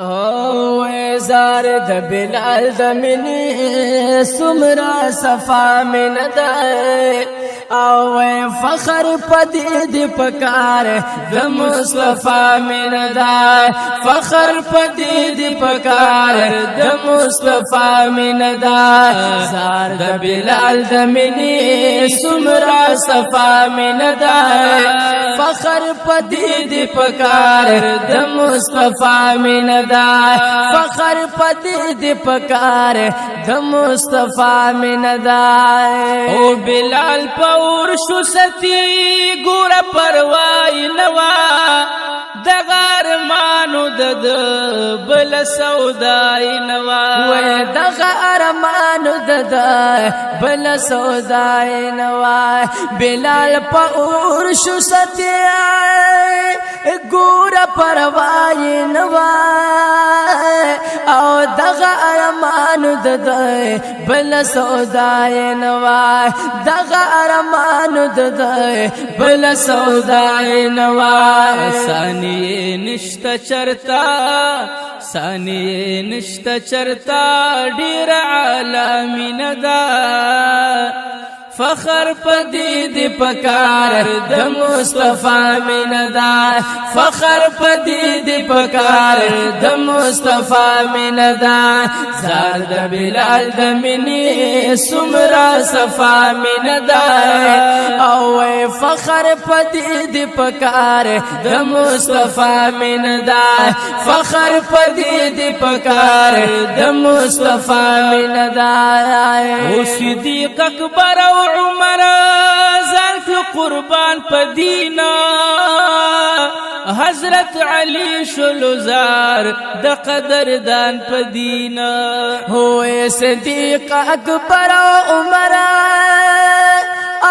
او زار د بلال د منی سمرا صفا من دای او فخر پدید پکار د مصطفی من دای فخر پدید پکار د مصطفی من دای زار د بلال د منی سمرا صفا من دای فخر پدید پکار د مصطفی من دای فخر پدید پکار د مصطفی من دای او بلال پور شو ستی ګور پروايي نوا دغار مانو د بل سودای نوا و دغار مانو د بل سودای نوا بلال پور شو ستی ګور پروايي نوا او دغه ارمانو د بل سودای نوا دغه ارمانو د بل سودای نوا ثانی نشتا چرتا ثانی نشتا چرتا ډیر عالمین دا فخر پدید پکار د مصطفی من دا فخر پدید پکار د مصطفی من دا زار د بلال د منی سمرا صفا من دا او فخر پدید پکار د مصطفی من دا فخر پدید پکار د مصطفی من دا او صدیق اکبر عمر زلف قربان پدینا حضرت علی شلوزار د قدردان پدینا هو صدیق اکبر عمر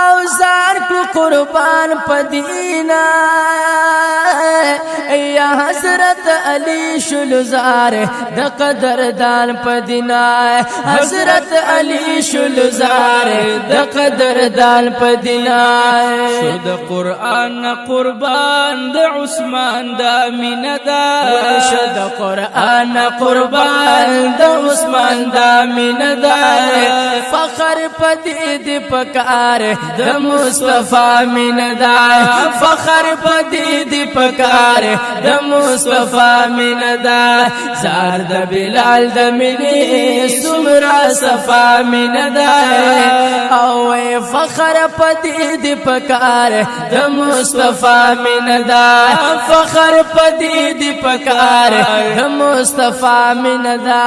او زار قربان پدینا یا حضرت علی شلوزار د قدردان پدینا حضرت علی شلوزار د قدردان پدینا شد قرآن قربان د عثمان د امین دا شد قرآن قربان د عثمان د امین دا فخر پدید پکار د مصطفی من دا فخر پدید پکار د مصطفی من دا زار د بلال د منی سمرا صفا من دا او فخر پدید پکار د مصطفی من دا فخر پدید پکار د مصطفی من دا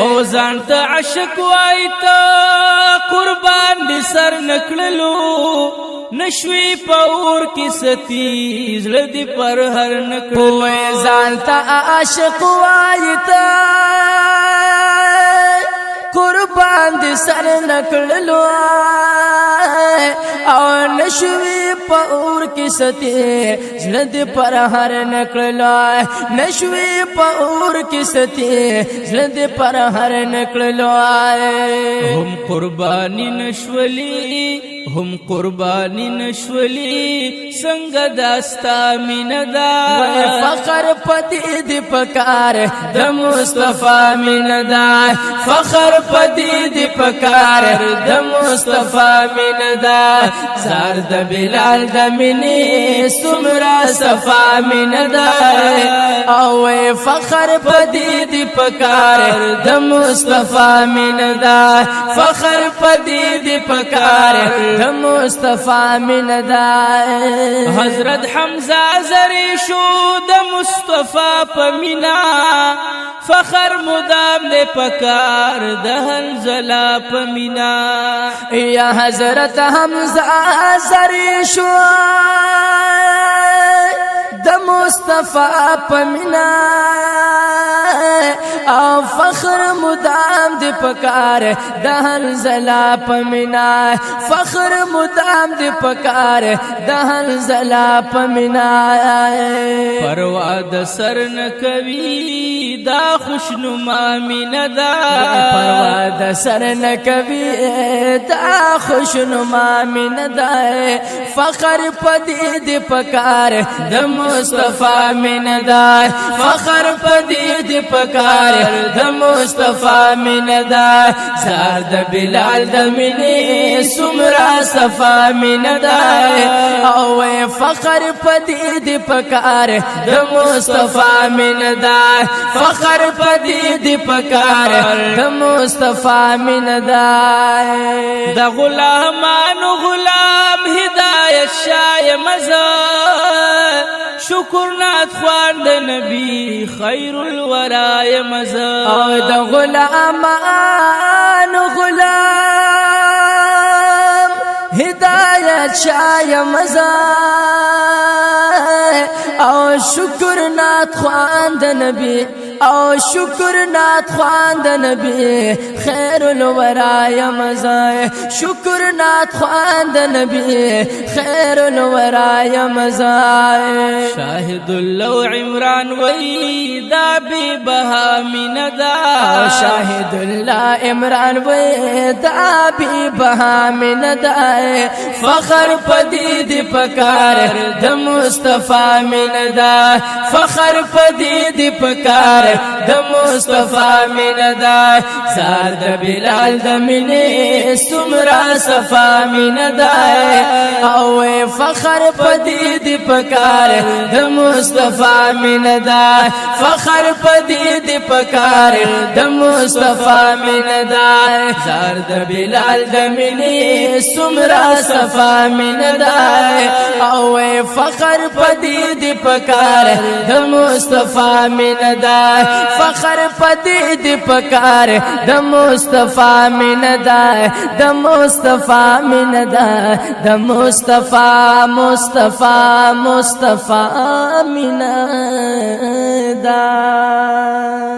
او ځانته عاشق وایته قربان دي سر نکړلو نشوي پور کی ستیز لدی پر هر نکړلو ځانته عاشق وایته قربان دي سر نکړلو او نشوي پور کی ستې زړه پر هر نکړلو نشوي پور کی ستې زړه پر هر نکړلو هم قربانی نشولی هم قربانی نشولی څنګه داستا مين دا فخر پدید پکار د مصطفی من دا فخر پدید پکار د مصطفی من دا زار د بلال د منی سمرا صفا من دا او فخر پدید پکار د مصطفی من دا فخر پدید پکار د مصطفی من دا حضرت حمزه زری شو د مصطفی پمینا فخر مدام دے پکار دهن زلا پمینا یا حضرت حمزه زری شو د مصطفی پمینا او فخر مدام دی پکار دهن زلا پمینا فخر مدام دی پکار دهن زلا پمینا پروا د سر نکوي دا خوشنما مینه دا پروا د سر نکوي دا خوشنما مینه دا فخر پدې د پکار د مصطفی مینه دا فخر پدې د پکار د مصطفی مینه دا زار د بلال د مینې سمرا صفا مینه دا او فخر پدې د پکار د مصطفی مینه دا فخر پدې د پکار د مصطفی مینه دا د غلامانو غلام هدایت شای مزه شکر نات خوان د نبی خیر الورای مزه او د غلامانو غلام هدایت شای مزه او شکر نات خوان د نبی او شکر نات خوان د نبی خیر الورای مزای شکر نات خوان د نبی خیر الورای مزای شاهد اللو عمران وی دا بی بها من دا شاهد الله عمران وی دا بی بها من دا فخر پدید پکار د مصطفی من دا فخر پدید پکار د مصطفی من دا زار د بلال د مینې سمرا صفا من دا او فخر پدید پکار د مصطفی من دا فخر پدید پکار د مصطفی من دا زار د بلال د مینې سمرا صفا من دا او فخر پدید پکار د مصطفی من دا فخر پدید پکار د مصطفی من دا د مصطفی من دا د مصطفی من دا